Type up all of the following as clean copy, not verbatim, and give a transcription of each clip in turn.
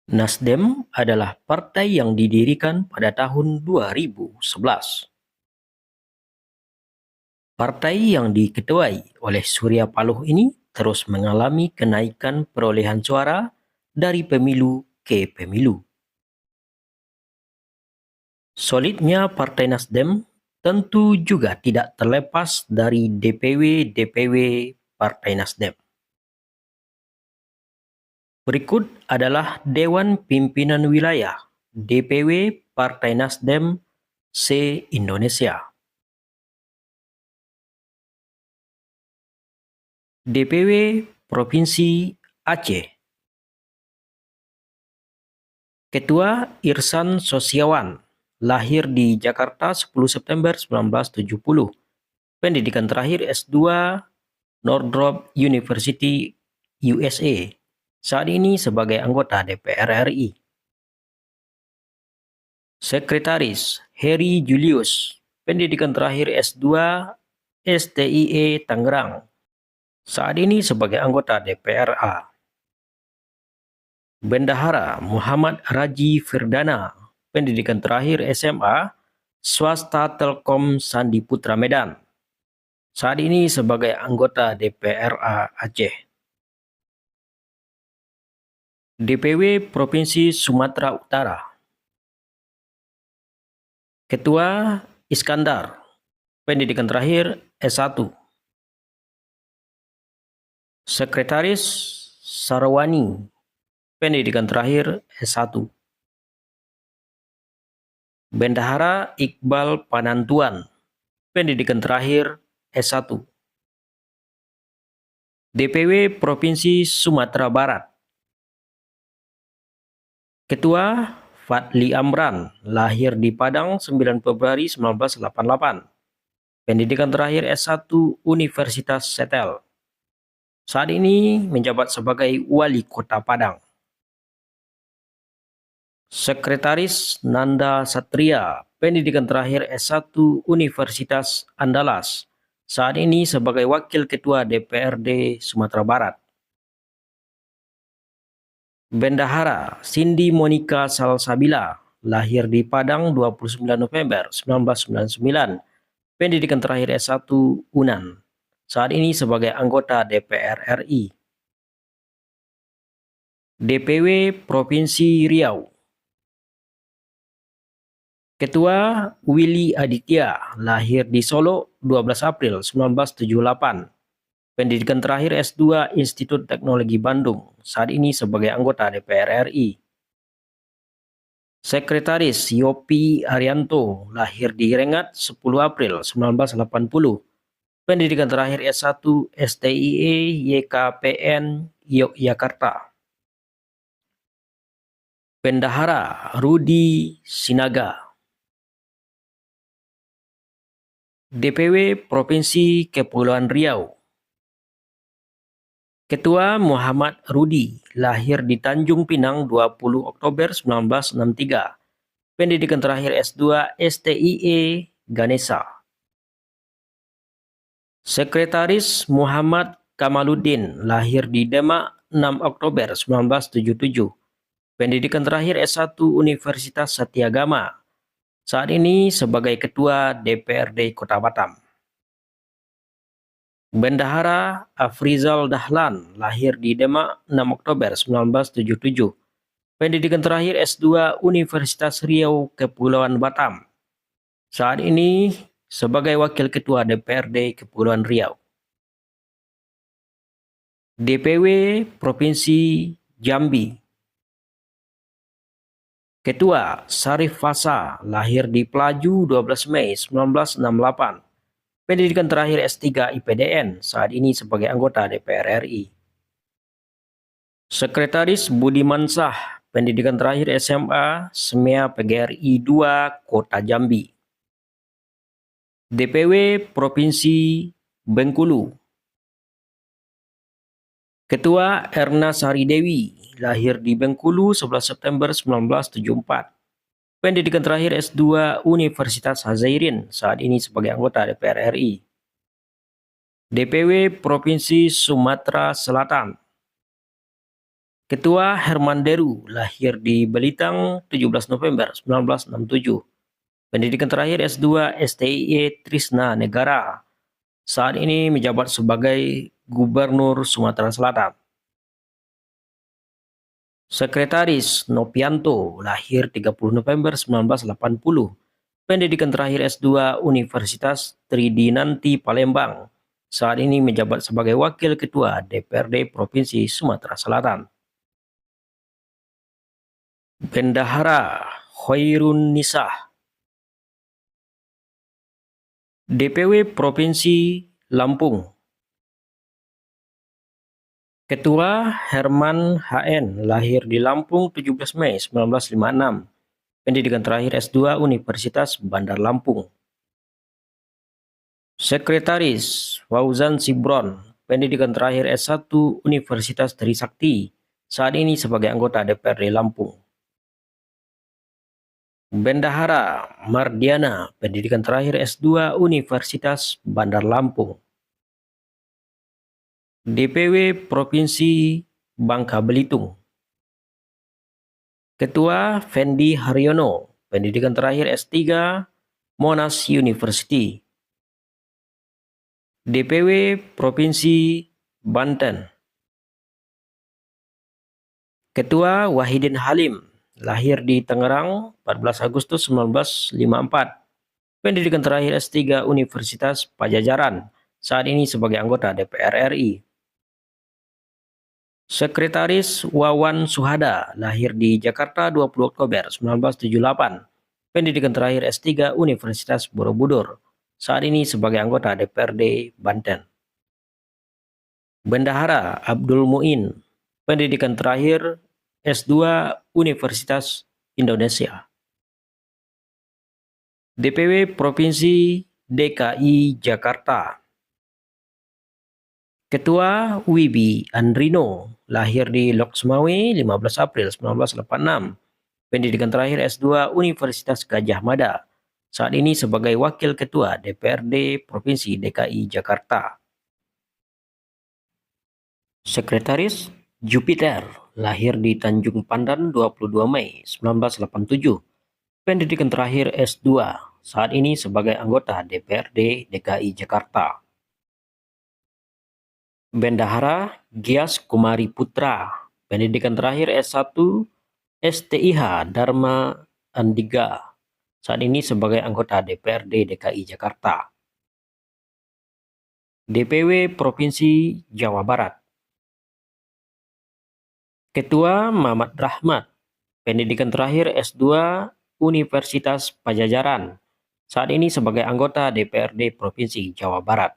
Nasdem adalah partai yang didirikan pada tahun 2011. Partai yang diketuai oleh Surya Paloh ini terus mengalami kenaikan perolehan suara dari pemilu ke pemilu. Solidnya Partai Nasdem tentu juga tidak terlepas dari DPW-DPW Partai Nasdem. Berikut adalah Dewan Pimpinan Wilayah DPW Partai Nasdem se-Indonesia. DPW Provinsi Aceh. Ketua Irsan Sosiawan, lahir di Jakarta 10 September 1970. Pendidikan terakhir S2 Northrop University USA. Saat ini sebagai anggota DPR RI. Sekretaris Heri Julius. Pendidikan terakhir S2 STIE Tangerang. Saat ini sebagai anggota DPRA. Bendahara Muhammad Raji Firdana, pendidikan terakhir SMA, swasta Telkom Sandi Putra Medan. Saat ini sebagai anggota DPRA Aceh. DPW Provinsi Sumatera Utara. Ketua Iskandar, pendidikan terakhir S1. Sekretaris Sarawani, pendidikan terakhir S1. Bendahara Iqbal Panantuan, pendidikan terakhir S1. DPW Provinsi Sumatera Barat. Ketua Fadli Amran, lahir di Padang 9 Februari 1988. Pendidikan terakhir S1 Universitas Setel. Saat ini menjabat sebagai Wali Kota Padang. Sekretaris Nanda Satria, pendidikan terakhir S1 Universitas Andalas. Saat ini sebagai Wakil Ketua DPRD Sumatera Barat. Bendahara Cindy Monica Salsabila, lahir di Padang 29 November 1999. Pendidikan terakhir S1 UNAN. Saat ini sebagai anggota DPR RI. DPW Provinsi Riau. Ketua Willy Aditya, lahir di Solo 12 April 1978. Pendidikan terakhir S2 Institut Teknologi Bandung. Saat ini sebagai anggota DPR RI. Sekretaris Yopi Arianto, lahir di Rengat 10 April 1980. Pendidikan terakhir S1 STIE YKPN Yogyakarta. Bendahara Rudi Sinaga. DPW Provinsi Kepulauan Riau. Ketua Muhammad Rudi, lahir di Tanjung Pinang 20 Oktober 1963. Pendidikan terakhir S2 STIE Ganesha. Sekretaris Muhammad Kamaluddin, lahir di Demak 6 Oktober 1977. Pendidikan terakhir S1 Universitas Satyagama. Saat ini sebagai Ketua DPRD Kota Batam. Bendahara Afrizal Dahlan, lahir di Demak 6 Oktober 1977. Pendidikan terakhir S2 Universitas Riau Kepulauan Batam. Saat ini sebagai Wakil Ketua DPRD Kepulauan Riau. DPW Provinsi Jambi. Ketua Sarif Fasa, lahir di Pelaju 12 Mei 1968. Pendidikan terakhir S3 IPDN, saat ini sebagai anggota DPR RI. Sekretaris Budiman Sah, pendidikan terakhir SMA SMEA PGRI 2 Kota Jambi. DPW Provinsi Bengkulu. Ketua Erna Sari Dewi, lahir di Bengkulu 11 September 1974. Pendidikan terakhir S2 Universitas Hazairin, saat ini sebagai anggota DPR RI. DPW Provinsi Sumatera Selatan. Ketua Erna Sari Dewi, lahir di Bengkulu 11 September 1974. Pendidikan terakhir S2 Universitas Hazairin, saat ini sebagai anggota DPR RI. DPW Provinsi Sumatera Selatan. Ketua Erna Sari Dewi, lahir di Bengkulu 11 September 1974. Pendidikan terakhir S2 Universitas Hazairin, saat ini sebagai anggota DPR RI. DPW Provinsi Sumatera Selatan. Ketua Herman Deru, lahir di Belitang 17 November 1967. Pendidikan terakhir S2 STIE Trisna Negara. Saat ini menjabat sebagai Gubernur Sumatera Selatan. Sekretaris Nopianto, lahir 30 November 1980. Pendidikan terakhir S2 Universitas Tridinanti Palembang. Saat ini menjabat sebagai Wakil Ketua DPRD Provinsi Sumatera Selatan. Bendahara Khairun Nisah, DPW Provinsi Lampung. Ketua Herman HN, lahir di Lampung 17 Mei 1956. Pendidikan terakhir S2 Universitas Bandar Lampung. Sekretaris Fauzan Sibron, pendidikan terakhir S1 Universitas Trisakti. Saat ini sebagai anggota DPRD Lampung. Bendahara Mardiana, pendidikan terakhir S2 Universitas Bandar Lampung. DPW Provinsi Bangka Belitung. Ketua Fendi Haryono, pendidikan terakhir S3 Monash University. DPW Provinsi Banten. Ketua Wahidin Halim, lahir di Tangerang 14 Agustus 1954. Pendidikan terakhir S3 Universitas Pajajaran. Saat ini sebagai anggota DPR RI. Sekretaris Wawan Suhada, lahir di Jakarta 20 Oktober 1978. Pendidikan terakhir S3 Universitas Borobudur. Saat ini sebagai anggota DPRD Banten. Bendahara Abdul Muin, pendidikan terakhir S2 Universitas Indonesia. DPW Provinsi DKI Jakarta. Ketua WIBI Andrino, lahir di Loksmawe 15 April 1986. Pendidikan terakhir S2 Universitas Gadjah Mada. Saat ini sebagai Wakil Ketua DPRD Provinsi DKI Jakarta. Sekretaris Jupiter, lahir di Tanjung Pandan 22 Mei 1987. Pendidikan terakhir S2. Saat ini sebagai anggota DPRD DKI Jakarta. Bendahara Gias Kumari Putra, pendidikan terakhir S1 STIH Dharma Andiga. Saat ini sebagai anggota DPRD DKI Jakarta. DPW Provinsi Jawa Barat. Ketua Mamat Rahmat, pendidikan terakhir S2 Universitas Pajajaran. Saat ini sebagai anggota DPRD Provinsi Jawa Barat.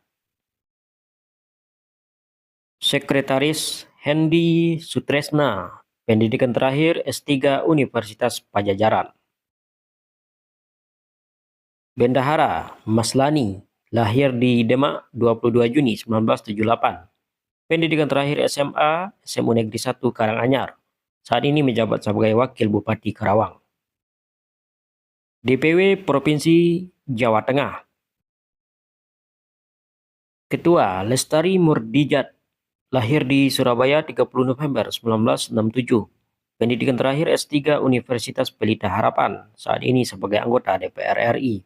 Sekretaris Hendi Sutresna, pendidikan terakhir S3 Universitas Pajajaran. Bendahara Maslani, lahir di Demak 22 Juni 1978. Pendidikan terakhir SMA SMU Negeri 1 Karanganyar. Saat ini menjabat sebagai Wakil Bupati Karawang. DPW Provinsi Jawa Tengah. Ketua Lestari Murdijat, lahir di Surabaya 30 November 1967. Pendidikan terakhir S3 Universitas Pelita Harapan. Saat ini sebagai anggota DPR RI.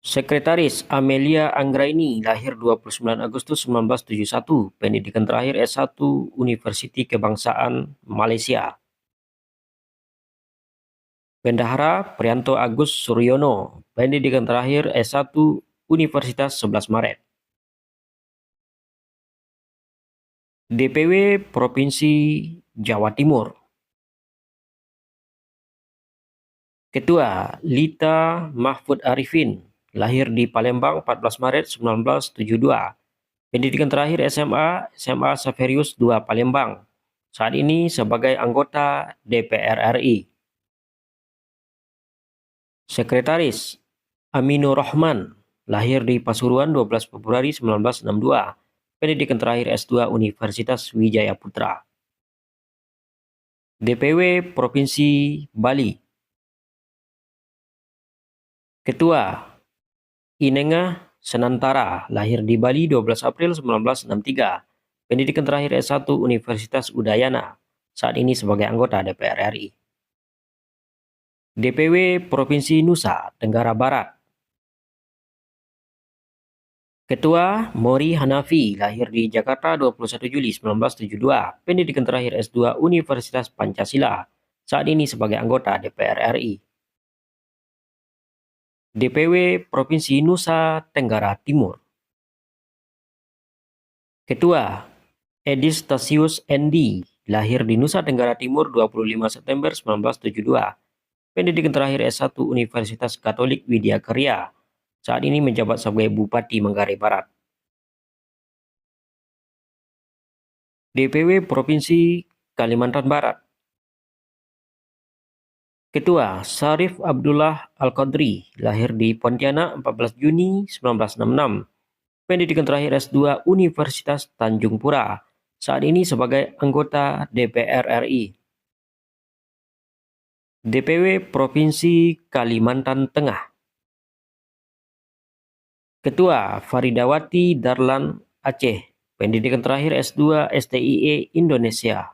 Sekretaris Amelia Anggraini, lahir 29 Agustus 1971. Pendidikan terakhir S1 Universiti Kebangsaan Malaysia. Bendahara Prianto Agus Suryono, pendidikan terakhir S1 Universitas 11 Maret. DPW Provinsi Jawa Timur. Ketua Lita Mahfud Arifin, lahir di Palembang 14 Maret 1972. Pendidikan terakhir SMA Saverius II Palembang. Saat ini sebagai anggota DPR RI. Sekretaris Aminur Rahman, lahir di Pasuruan 12 Februari 1962. Pendidikan terakhir S2 Universitas Wijaya Putra. DPW Provinsi Bali. Ketua Inengah Senantara, lahir di Bali 12 April 1963. Pendidikan terakhir S1 Universitas Udayana, saat ini sebagai anggota DPR RI. DPW Provinsi Nusa Tenggara Barat. Ketua Mori Hanafi, lahir di Jakarta 21 Juli 1972, pendidikan terakhir S2 Universitas Pancasila, saat ini sebagai anggota DPR RI. DPW Provinsi Nusa Tenggara Timur. Ketua Edis Stasius ND, lahir di Nusa Tenggara Timur 25 September 1972, pendidikan terakhir S1 Universitas Katolik Widya Karya, saat ini menjabat sebagai Bupati Manggarai Barat. DPW Provinsi Kalimantan Barat. Ketua Syarif Abdullah Al-Qadri, lahir di Pontianak 14 Juni 1966, pendidikan terakhir S2 Universitas Tanjung Pura, saat ini sebagai anggota DPR RI. DPW Provinsi Kalimantan Tengah. Ketua Faridawati Darlan Aceh, pendidikan terakhir S2 STIE Indonesia.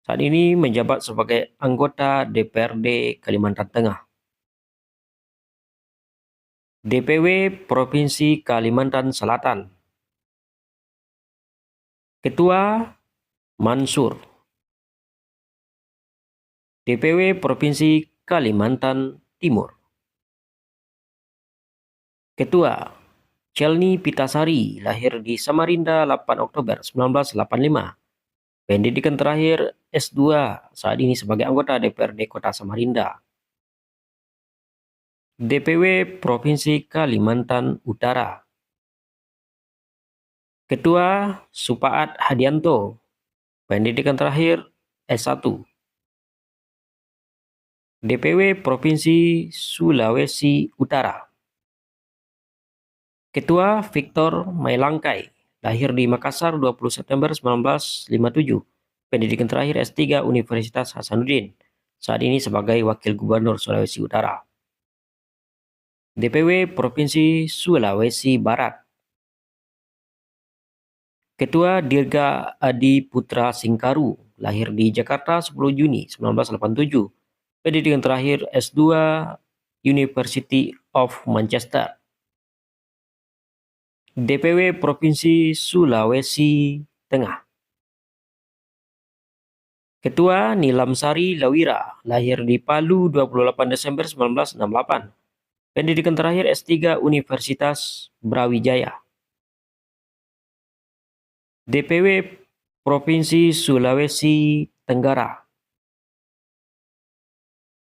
Saat ini menjabat sebagai anggota DPRD Kalimantan Tengah. DPW Provinsi Kalimantan Selatan. Ketua Mansur. DPW Provinsi Kalimantan Timur. Ketua Chelni Pitasari, lahir di Samarinda 8 Oktober 1985. Pendidikan terakhir S2, saat ini sebagai anggota DPRD Kota Samarinda. DPW Provinsi Kalimantan Utara. Ketua Supaat Hadianto, pendidikan terakhir S1. DPW Provinsi Sulawesi Utara. Ketua Victor Mailangkai, lahir di Makassar 20 September 1957, pendidikan terakhir S3 Universitas Hasanuddin, saat ini sebagai Wakil Gubernur Sulawesi Utara. DPW Provinsi Sulawesi Barat. Ketua Dirga Adi Putra Singkaru, lahir di Jakarta 10 Juni 1987, pendidikan terakhir S2 University of Manchester. DPW Provinsi Sulawesi Tengah. Ketua Nilam Sari Lawira, lahir di Palu 28 Desember 1968, pendidikan terakhir S3 Universitas Brawijaya. DPW Provinsi Sulawesi Tenggara.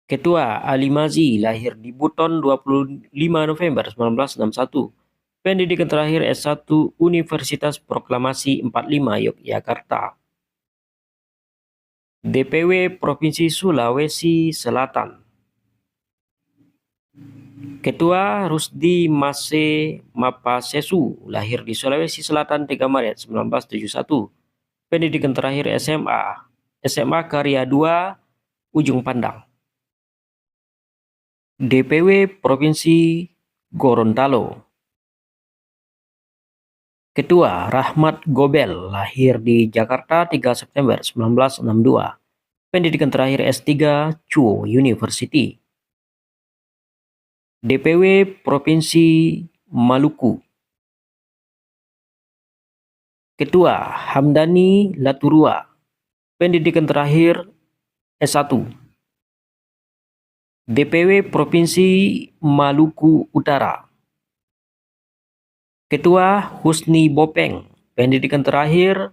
Ketua Ali Mazi, lahir di Buton 25 November 1961, pendidikan terakhir S1 Universitas Proklamasi 45 Yogyakarta. DPW Provinsi Sulawesi Selatan. Ketua Rusdi Mase Mapasesu, lahir di Sulawesi Selatan 3 Maret 1971, pendidikan terakhir SMA Karya 2 Ujung Pandang. DPW Provinsi Gorontalo. Ketua Rahmat Gobel, lahir di Jakarta 3 September 1962, pendidikan terakhir S3 Chuo University. DPW Provinsi Maluku. Ketua Hamdani Laturua, pendidikan terakhir S1. DPW Provinsi Maluku Utara. Ketua Husni Bopeng, pendidikan terakhir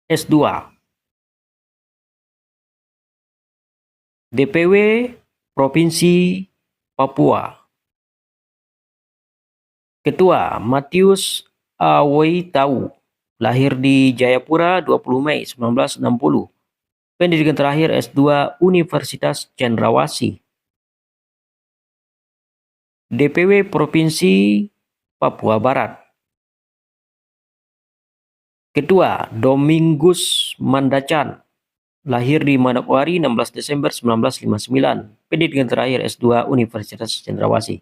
S2. DPW Provinsi Papua. Ketua Matius Awaitau, lahir di Jayapura 20 Mei 1960, pendidikan terakhir S2 Universitas Cendrawasih. DPW Provinsi Papua Barat. Ketua Domingus Mandacan, lahir di Manokwari 16 Desember 1959, pendidikan terakhir S2 Universitas Cendrawasih.